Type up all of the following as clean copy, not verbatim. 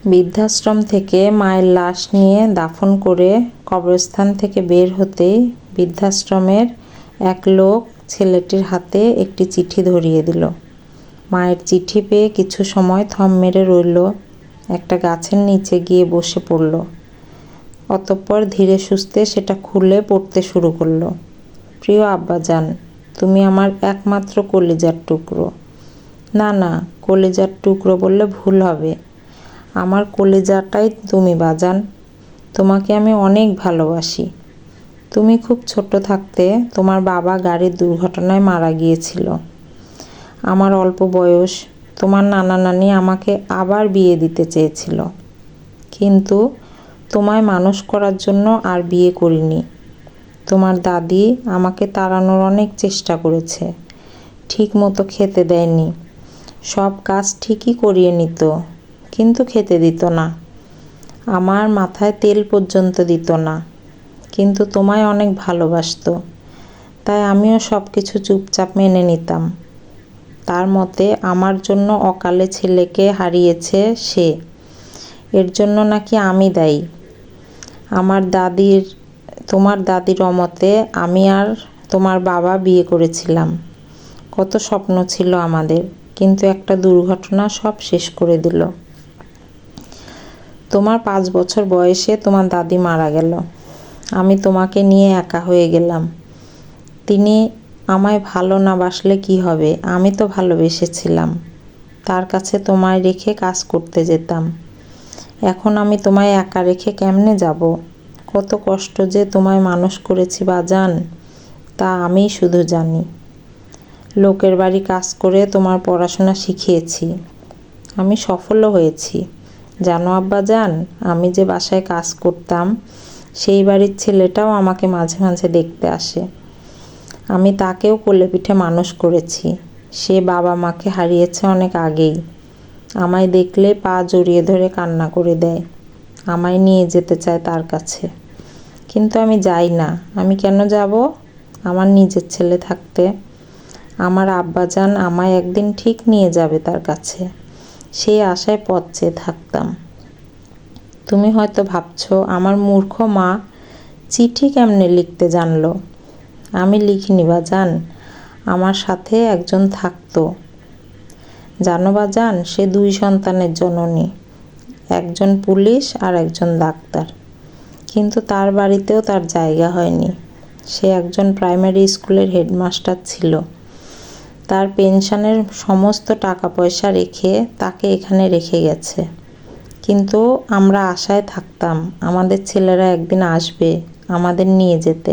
বৃদ্ধাশ্রম থেকে মায়ের লাশ নিয়ে দাফন করে কবরস্থান থেকে বের হতেই বৃদ্ধাশ্রমের এক লোক ছেলেটির হাতে একটি চিঠি ধরিয়ে দিল। মায়ের চিঠি পেয়ে কিছু সময় থম মেরে রইল, একটা গাছের নিচে গিয়ে বসে পড়ল। অতঃপর ধীরে সুস্থে সেটা খুলে পড়তে শুরু করলো। প্রিয় আব্বাজান, তুমি আমার একমাত্র কলিজার টুকরো। না না, কলিজার টুকরো বললে ভুল হবে। আমার কলিজাটাই তুমি বাজান। তোমাকে আমি অনেক ভালোবাসি। তুমি খুব ছোট থাকতে তোমার বাবা গাড়ির দুর্ঘটনায় মারা গিয়েছিল। আমার অল্প বয়স, তোমার নানা নানি আমাকে আবার বিয়ে দিতে চেয়েছিল, কিন্তু তোমায় মানুষ করার জন্য আর বিয়ে করিনি। তোমার দাদি আমাকে তাড়ানোর অনেক চেষ্টা করেছে, ঠিক মতো খেতে দেয়নি। সব কাজ ঠিকই করিয়ে নিত, কিন্তু খেতে দিত না। আমার মাথায় তেল পর্যন্ত দিত না, কিন্তু তোমায় অনেক ভালোবাসতো, তাই আমিও সব কিছু চুপচাপ মেনে নিতাম। তার মতে আমার জন্য অকালে ছেলেকে হারিয়েছে সে, এর জন্য নাকি আমি দায়ী। তোমার দাদির অমতে আমি আর তোমার বাবা বিয়ে করেছিলাম। কত স্বপ্ন ছিল আমাদের, কিন্তু একটা দুর্ঘটনা সব শেষ করে দিল। তোমার 5 বছর বয়সে তোমার দাদি মারা গেল। আমি তোমাকে নিয়ে একা হয়ে গেলাম। তিনি আমায় ভালো না বাসলে কি হবে, আমি তো ভালোবেসেছিলাম। তার কাছে তোমায় রেখে কাজ করতে যেতাম। এখন আমি তোমায় একা রেখে কেমনে যাব? কত কষ্ট যে তোমায় মানুষ করেছি বাজান, তা আমিই শুধু জানি। লোকের বাড়ি কাজ করে তোমার পড়াশোনা শিখিয়েছি, আমি সফলও হয়েছি। জানো আব্বাজান, আমি যে বাসায় কাজ করতাম সেই বাড়ির ছেলেটাও আমাকে মাঝে মাঝে দেখতে আসে। আমি তাকেও কোলে পিঠে মানুষ করেছি। সে বাবা মাকে হারিয়েছে অনেক আগেই। আমায় দেখলে পা জড়িয়ে ধরে কান্না করে দেয়, আমায় নিয়ে যেতে চায় তার কাছে, কিন্তু আমি যাই না। আমি কেন যাব? আমার নিজের ছেলে থাকতে। আমার আব্বাজান আমায় একদিন ঠিক নিয়ে যাবে তার কাছে, সেই আশায় পথ চেয়ে থাকতাম। তুমি হয়তো ভাবছো আমার মূর্খ মা চিঠি কেমনে লিখতে জানলো। আমি লিখিনি বাজান, আমার সাথে একজন থাকতো। জানো বাজান, সে 2 সন্তানের জননী, একজন পুলিশ আর একজন ডাক্তার, কিন্তু তার বাড়িতেও তার জায়গা হয়নি। সে একজন প্রাইমারি স্কুলের হেডমাস্টার ছিল। তার পেনশনের সমস্ত টাকা পয়সা রেখে তাকে এখানে রেখে গেছে, কিন্তু আমরা আশায় থাকতাম আমাদের ছেলেরা একদিন আসবে আমাদের নিয়ে যেতে।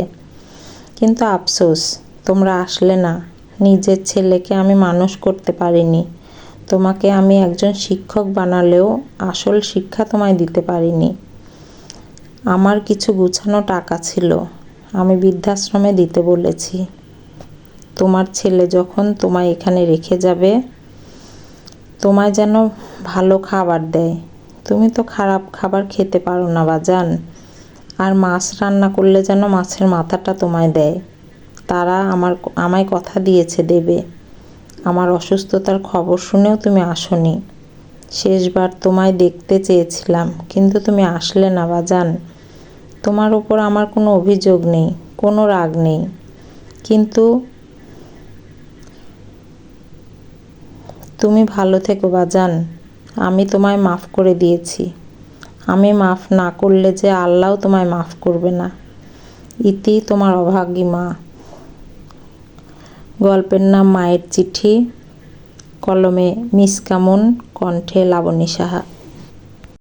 কিন্তু আফসোস, তোমরা আসলে না। নিজের ছেলেকে আমি মানুষ করতে পারিনি। তোমাকে আমি একজন শিক্ষক বানালেও আসল শিক্ষা তোমায় দিতে পারিনি। আমার কিছু গুছানো টাকা ছিল, আমি বৃদ্ধাশ্রমে দিতে বলেছি। তোমার ছেলে যখন তোমায় এখানে রেখে যাবে, তোমায় যেন ভালো খাবার দেয়। তুমি তো খারাপ খাবার খেতে পারো না বাজান। আর মাছ রান্না করলে যেন মাছের মাথাটা তোমায় দেয়। তারা আমায় কথা দিয়েছে দেবে। আমার অসুস্থতার খবর শুনেও তুমি আসোনি। শেষবার তোমায় দেখতে চেয়েছিলাম, কিন্তু তুমি আসলে না বাজান। তোমার উপর আমার কোনো অভিযোগ নেই, কোনো রাগ নেই, কিন্তু তুমি ভালো থেকো বাজান। আমি তোমায় মাফ করে দিয়েছি। আমি মাফ না করলে যে আল্লাহও তোমায় মাফ করবে না। ইতি, তোমার অভাগী মা। গল্পের নাম মায়ের চিঠি, কলমে মিস কামুন, কণ্ঠে লাবণী সাহা।